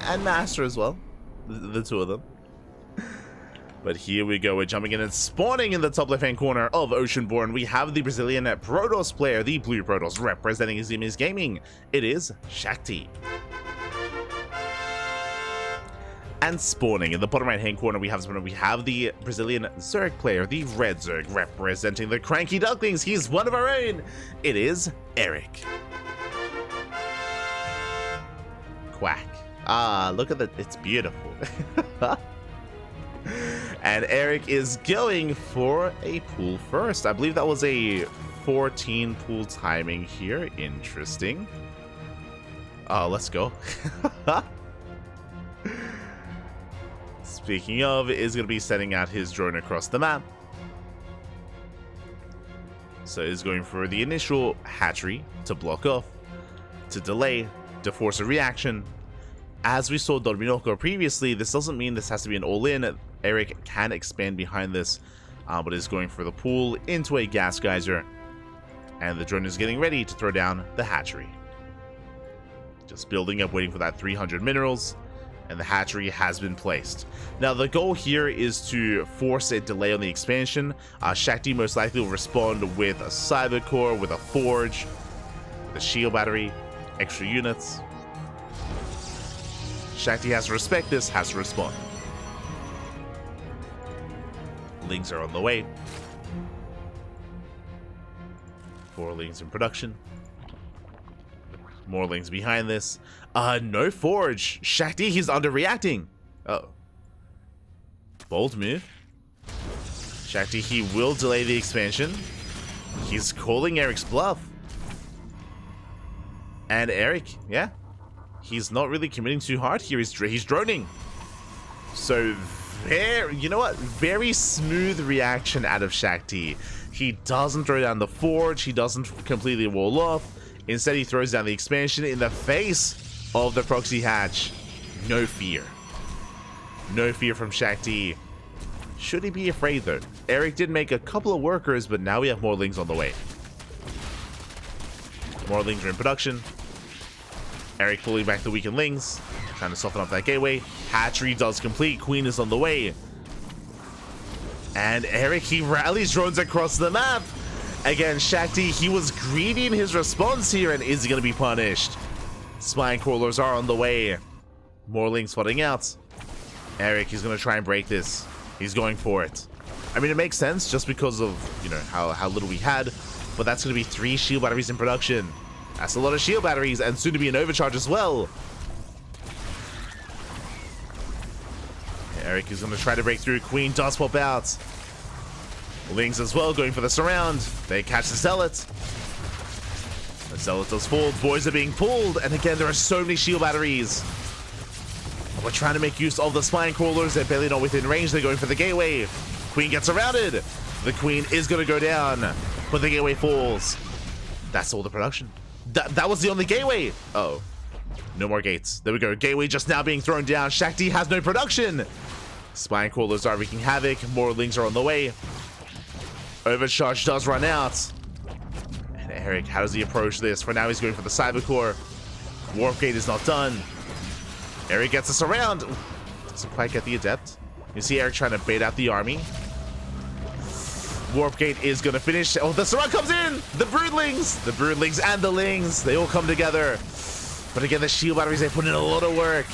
and Master as well. The two of them. But here we go, we're jumping in and spawning in the top left-hand corner of Oceanborn. We have the Brazilian Protoss player, the Blue Protoss, representing Zimi's Gaming. It is Shakti. And spawning in the bottom right-hand corner, we have the Brazilian Zerg player, the Red Zerg, representing the CranKy Ducklings. He's one of our own. It is Erik. Quack. Ah, look at that. It's beautiful. And Erik is going for a pool first. I believe that was a 14 pool timing here. Interesting. Let's go. Speaking of, is going to be sending out his drone across the map. So he's going for the initial hatchery to block off, to delay, to force a reaction. As we saw Dorminoko previously, this doesn't mean this has to be an all-in. Erik can expand behind this, but is going for the pool into a gas geyser. And the drone is getting ready to throw down the hatchery. Just building up, waiting for that 300 minerals. And the hatchery has been placed. Now the goal here is to force a delay on the expansion. Shakti most likely will respond with a cyber core, with a forge, the shield battery, extra units. Shakti has to respect this, has to respond. Lings are on the way. 4 lings in production. More lings behind this. No forge. Shakti, he's underreacting. Uh-oh. Bold move. Shakti, he will delay the expansion. He's calling Erik's bluff. And Erik, yeah, he's not really committing too hard here. He's droning. So, you know what? Very smooth reaction out of Shakti. He doesn't throw down the forge. He doesn't completely wall off. Instead, he throws down the expansion in the face of the proxy hatch. No fear. No fear from Shakti. Should he be afraid, though? Erik did make a couple of workers, but now we have more lings on the way. More lings are in production. Erik pulling back the weakened lings, trying to soften up that gateway. Hatchery does complete. Queen is on the way. And Erik, he rallies drones across the map. Again, Shakti, he was greedy in his response here, and is going to be punished. Spine crawlers are on the way. More lings flooding out. Erik is going to try and break this. He's going for it. I mean, it makes sense just because of, you know, how little we had, but that's going to be 3 shield batteries in production. That's a lot of shield batteries, and soon to be an overcharge as well. Erik is going to try to break through. Queen does pop out. Lings as well, going for the surround. They catch the Zealot. The Zealot does fall. Boys are being pulled, and again, there are so many shield batteries. We're trying to make use of the spine crawlers. They're barely not within range. They're going for the gateway. Queen gets surrounded. The Queen is going to go down, but the gateway falls. That's all the production. That was the only gateway. Uh-oh. No more gates. There we go. Gateway just now being thrown down. Shakti has no production. Spine crawlers are wreaking havoc. More lings are on the way. Overcharge does run out. And Erik, how does he approach this? For now, he's going for the cyber core. Warp gate is not done. Erik gets us around. Doesn't quite get the adept. You see Erik trying to bait out the army. Warp gate is going to finish. Oh, the surround comes in. The broodlings. The broodlings and the lings. They all come together. But again, the shield batteries, they put in a lot of work.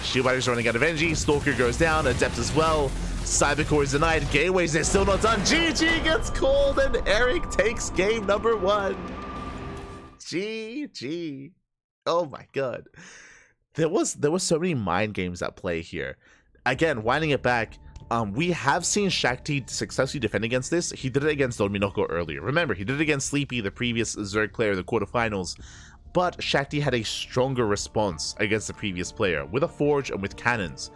Shield batteries running out of energy. Stalker goes down. Adept as well. Cybercore is denied. Gateways, they're still not done. GG gets called, and Erik takes game number 1. GG. Oh my god. There was so many mind games at play here. Again, winding it back, we have seen Shakti successfully defend against this. He did it against Dorminoko earlier. Remember, he did it against Sleepy, the previous Zerg player in the quarterfinals. But Shakti had a stronger response against the previous player with a forge and with cannons.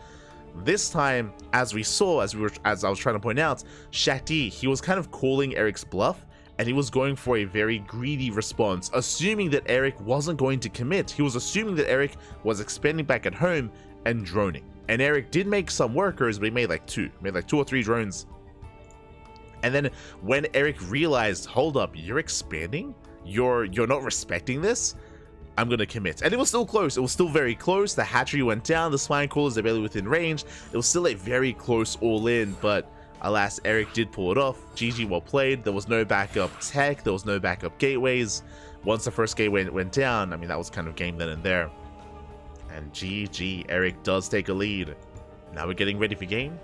This time, as we saw, as I was trying to point out, Shakti, he was kind of calling Erik's bluff, and he was going for a very greedy response, assuming that Erik wasn't going to commit. He was assuming that Erik was expanding back at home and droning. And Erik did make some workers, but he made like 2 or 3 drones. And then when Erik realized, hold up, you're expanding? You're not respecting this? I'm going to commit. And it was still close. It was still very close. The hatchery went down. The swine crawlers, they're barely within range. It was still a very close all-in, but alas, Erik did pull it off. GG, well played. There was no backup tech. There was no backup gateways. Once the first gateway went down, I mean, that was kind of game then and there. And GG, Erik does take a lead. Now we're getting ready for game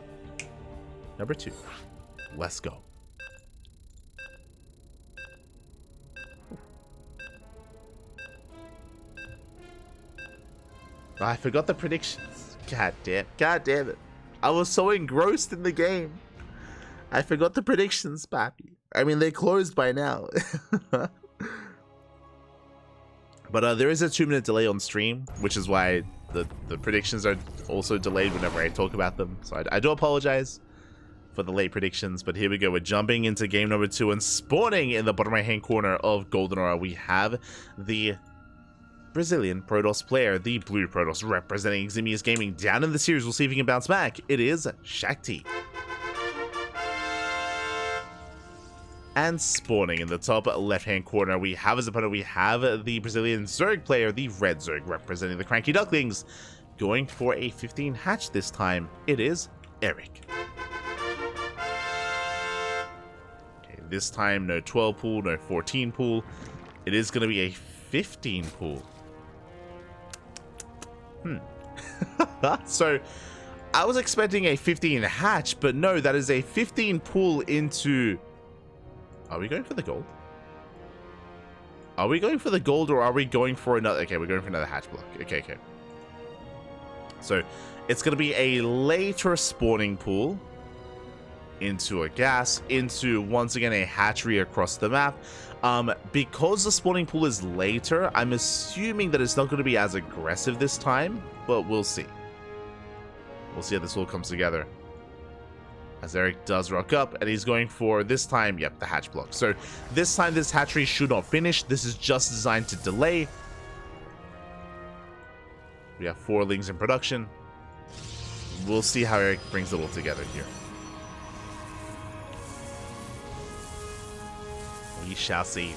number 2. Let's go. I forgot the predictions. God damn it. I was so engrossed in the game. I forgot the predictions, papi. I mean, they're closed by now. But there is a 2-minute delay on stream, which is why the predictions are also delayed whenever I talk about them. So I do apologize for the late predictions, but here we go. We're jumping into game number 2 and spawning in the bottom right-hand corner of Golden Aura. We have the Brazilian Protoss player, the blue Protoss representing Ximius Gaming down in the series. We'll see if he can bounce back. It is Shakti. And spawning in the top left-hand corner, we have as opponent, we have the Brazilian Zerg player, the red Zerg representing the CranKy Ducklings, going for a 15 hatch this time. It is Erik. Okay, this time no 12 pool, no 14 pool. It is going to be a 15 pool. So I was expecting a 15 hatch, but no, that is a 15 pool into... Are we going for the gold? Are we going for the gold, or are we going for another... Okay, we're going for another hatch block. Okay. So it's going to be a later spawning pool into a gas, into, once again, a hatchery across the map. Because the spawning pool is later, I'm assuming that it's not going to be as aggressive this time, but we'll see. We'll see how this all comes together. As Erik does rock up, and he's going for, this time, yep, the hatch block. So this time, this hatchery should not finish. This is just designed to delay. We have 4 lings in production. We'll see how Erik brings it all together here. We shall see.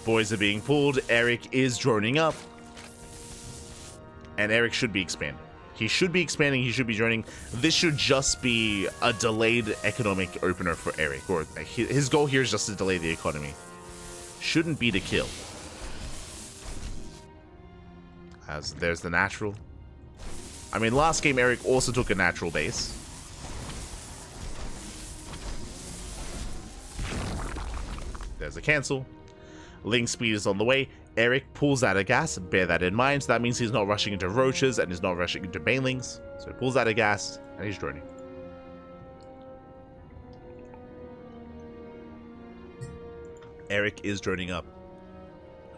Boys are being pulled. Erik is droning up. And Erik should be expanding. He should be expanding. He should be droning. This should just be a delayed economic opener for Erik. Or his goal here is just to delay the economy. Shouldn't be to kill. As there's the natural. I mean, last game Erik also took a natural base. There's a cancel. Ling speed is on the way. Erik pulls out a gas. Bear that in mind. So that means he's not rushing into roaches and he's not rushing into banelings. So he pulls out a gas and he's droning. Erik is droning up.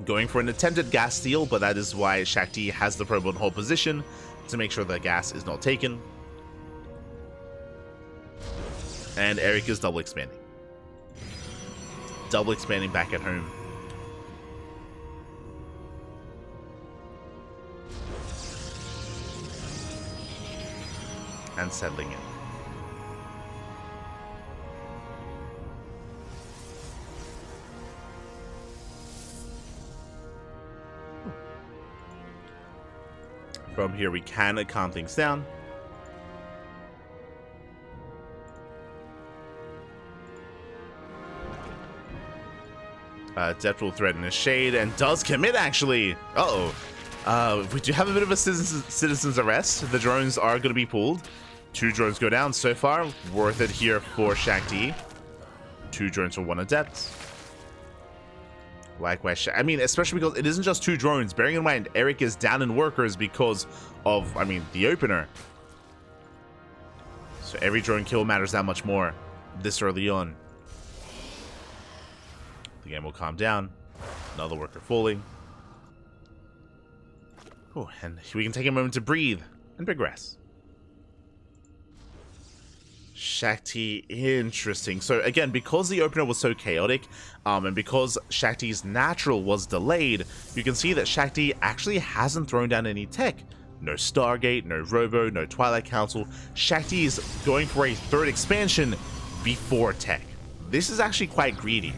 Going for an attempted gas steal, but that is why Shakti has the probe on hold position to make sure the gas is not taken. And Erik is double expanding. Double expanding back at home. And settling in. From here we can calm things down. Depth will threaten a shade and does commit actually. We do have a bit of a citizen's arrest. The drones are going to be pulled. 2 drones go down so far. Worth it here for Shakti. 2 drones for 1 adept. Likewise, I mean, especially because it isn't just 2 drones. Bearing in mind, Erik is down in workers because of, I mean, the opener. So every drone kill matters that much more this early on. The game will calm down. Another worker falling. Oh, and we can take a moment to breathe and progress. Shakti, interesting. So again, because the opener was so chaotic, and because Shakti's natural was delayed, you can see that Shakti actually hasn't thrown down any tech. No Stargate, no Robo, no Twilight Council. Shakti is going for a 3rd expansion before tech. This is actually quite greedy.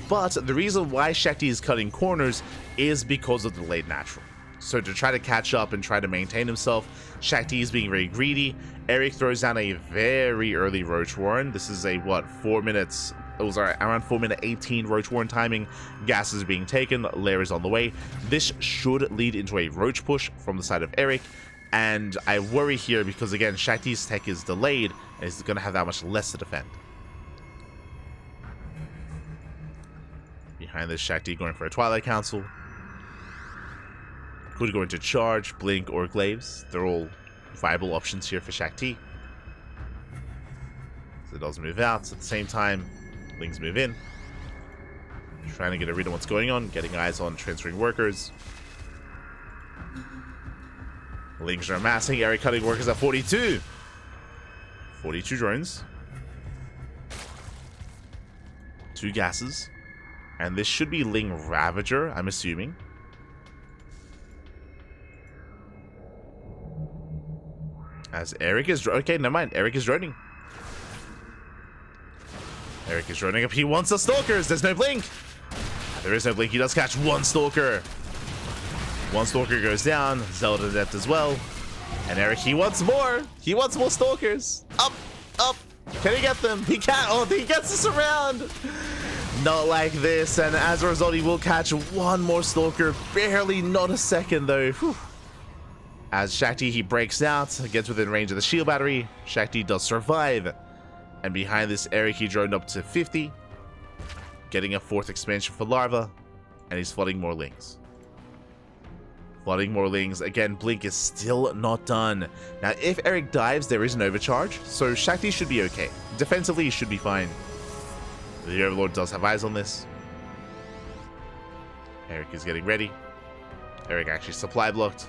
But the reason why Shakti is cutting corners is because of the delayed natural. So to try to catch up and try to maintain himself, Shakti is being very greedy. Erik throws down a very early Roach Warren. This is a, what, 4 minutes... It was around 4 minute 18 Roach Warren timing. Gas is being taken. Lair is on the way. This should lead into a Roach push from the side of Erik. And I worry here because, again, Shakti's tech is delayed and he's going to have that much less to defend. Behind this, Shakti going for a Twilight Council. Could go into Charge, Blink, or Glaives. They're all viable options here for Shakti. So it does move out. At the same time, Lings move in. Trying to get a read on what's going on. Getting eyes on transferring workers. Lings are amassing. Erik cutting workers at 42. 42 drones. 2 gases. And this should be Ling Ravager, I'm assuming. As Erik is... Okay, never mind. Erik is droning. Erik is droning up. He wants the Stalkers. There's no blink. There is no blink. He does catch 1 Stalker. 1 Stalker goes down. Zealot Adept as well. And Erik, he wants more. He wants more Stalkers. Up, up. Can he get them? He can't. Oh, he gets us around. Not like this. And as a result, he will catch 1 more Stalker. Barely, not a second though. Whew. As Shakti, he breaks out, gets within range of the shield battery. Shakti does survive. And behind this, Erik, he droned up to 50. Getting a 4th expansion for Larva. And he's flooding more Lings. Flooding more Lings. Again, Blink is still not done. Now, if Erik dives, there is an overcharge. So Shakti should be okay. Defensively, he should be fine. The Overlord does have eyes on this. Erik is getting ready. Erik actually supply blocked.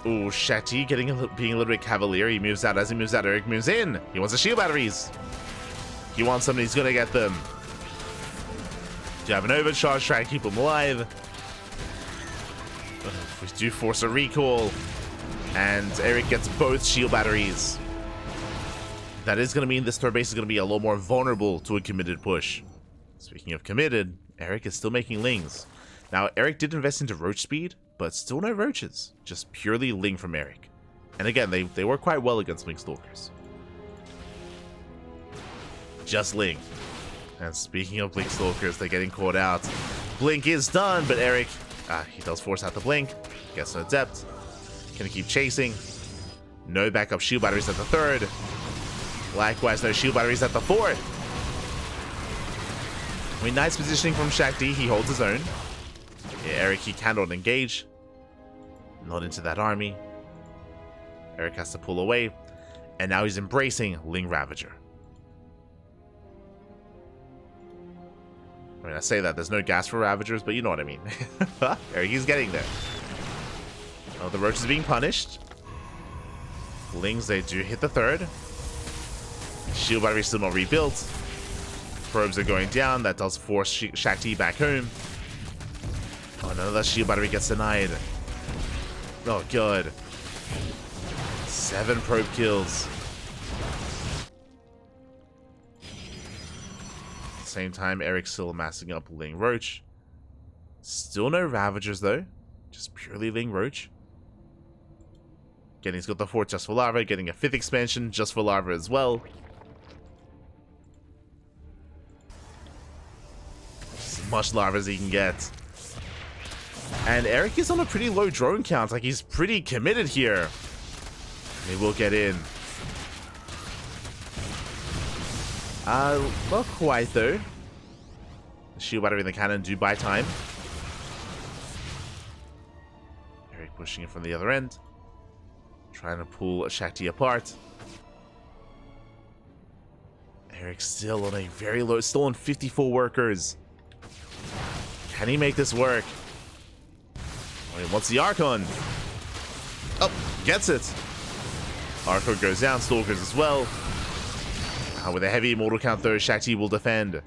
Ooh, Shakti being a little bit cavalier. He moves out. As he moves out, Erik moves in. He wants the shield batteries. He wants them. He's going to get them. Do you have an overcharge? Try and keep him alive. We do force a recall. And Erik gets both shield batteries. That is going to mean this third base is going to be a lot more vulnerable to a committed push. Speaking of committed, Erik is still making Lings. Now, Erik did invest into Roach speed, but still no Roaches. Just purely Ling from Erik. And again, they work quite well against Ling Stalkers. Just Ling. And speaking of Blink Stalkers, they're getting caught out. Blink is done, but Erik, he does force out the Blink. Gets an Adept. Gonna keep chasing. No backup shield batteries at the 3rd. Likewise, no shield batteries at the 4th. I mean, nice positioning from Shakti. He holds his own. Yeah, Erik, he cannot engage. Not into that army. Erik has to pull away. And now he's embracing Ling Ravager. I mean, I say that there's no gas for Ravagers, but you know what I mean. Erik, he's getting there. Oh, the Roach is being punished. Lings, they do hit the 3rd. Shield battery still not rebuilt. Probes are going down. That does force Shakti back home. Oh no, that shield battery gets denied. Oh god. 7 probe kills. At the same time, Erik's still amassing up Ling Roach. Still no Ravagers though. Just purely Ling Roach. Again, he's got the 4th just for Larva, getting a 5th expansion just for Larva as well. As much Larva as he can get. And Erik is on a pretty low drone count, like he's pretty committed here. They will get in. Not quite though. The shield battery and the cannon do buy time. Erik pushing it from the other end. Trying to pull Shakti apart. Erik still on a very low, still on 54 workers. Can he make this work? Oh, he wants the Archon. Oh, gets it. Archon goes down, Stalkers as well. With a heavy immortal count though, Shakti will defend.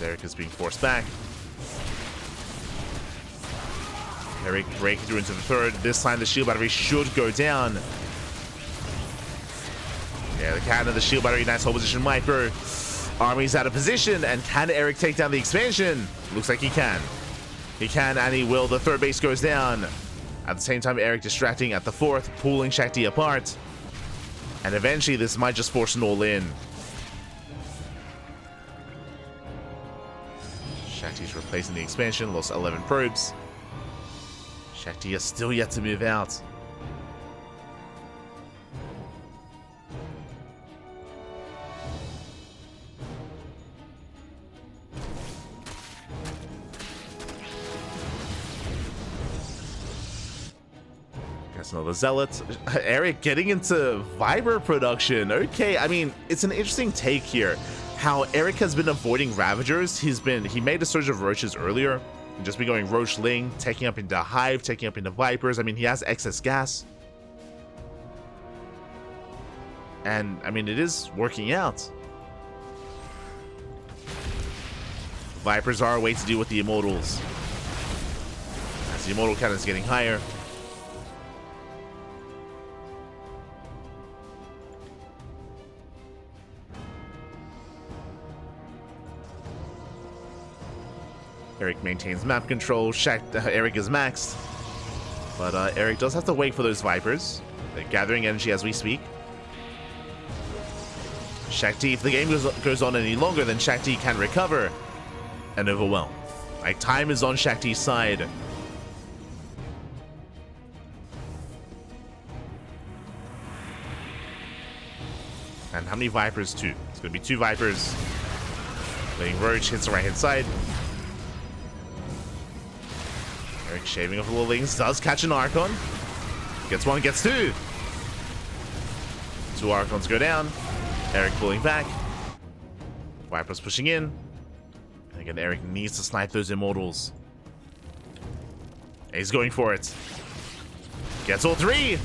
Erik is being forced back. Erik breaking through into the 3rd. This time the shield battery should go down. Yeah, the cannon, the shield battery, nice hold position, Viper. Army's out of position, and can Erik take down the expansion? Looks like he can. He can, and he will. The third base goes down. At the same time, Erik distracting at the fourth, pulling Shakti apart. And eventually, this might just force an all-in. Shakti's replacing the expansion, lost 11 probes. Shakti is still yet to move out. Another Zealot. Erik getting into Viper production. Okay, I mean, it's an interesting take here. How Erik has been avoiding Ravagers. He made a surge of Roaches earlier. And just been going Roach Ling, taking up into Hive, taking up into Vipers. I mean, he has excess gas. And, I mean, it is working out. Vipers are a way to deal with the Immortals. As the Immortal count is getting higher. Erik maintains map control. Erik is maxed. But Erik does have to wait for those Vipers. They're gathering energy as we speak. Shakti, if the game goes on any longer, then Shakti can recover and overwhelm. Like, time is on Shakti's side. And how many Vipers? 2. It's going to be 2 Vipers. Letting Roach hits the right-hand side. Erik shaving off the little things, does catch an Archon. Gets 1, gets 2. 2 Archons go down. Erik pulling back. Viper's pushing in. And again, Erik needs to snipe those Immortals. He's going for it. Gets all 3.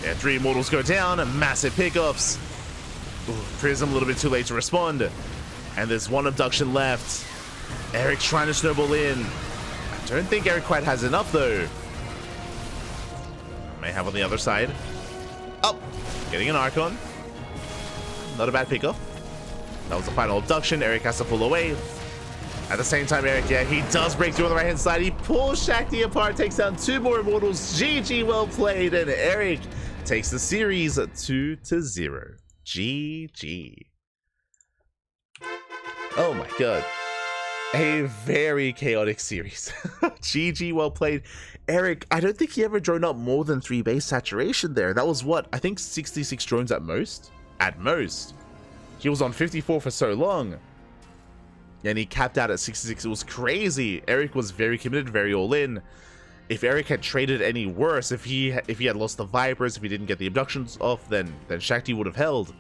Yeah, 3 Immortals go down. Massive pickups. Prism a little bit too late to respond. And there's 1 abduction left. Erik trying to snowball in. I don't think Erik quite has enough, though. May have on the other side. Oh, getting an Archon. Not a bad pickup. That was the final abduction. Erik has to pull away. At the same time, Erik, yeah, he does break through on the right-hand side. He pulls Shakti apart, takes down 2 more Immortals. GG, well played. And Erik takes the series 2-0. GG. Oh my god. A very chaotic series. GG, well played. Erik, I don't think he ever drone up more than 3 base saturation there. That was what? I think 66 drones at most? At most. He was on 54 for so long. And he capped out at 66. It was crazy. Erik was very committed, very all in. If Erik had traded any worse, if he had lost the Vipers, if he didn't get the abductions off, then Shakti would have held.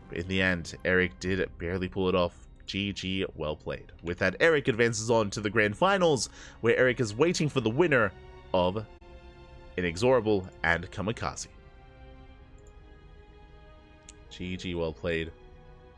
But in the end, Erik did barely pull it off. GG, well played. With that, Erik advances on to the grand finals, where Erik is waiting for the winner of Inexorable and Kamikaze. GG, well played.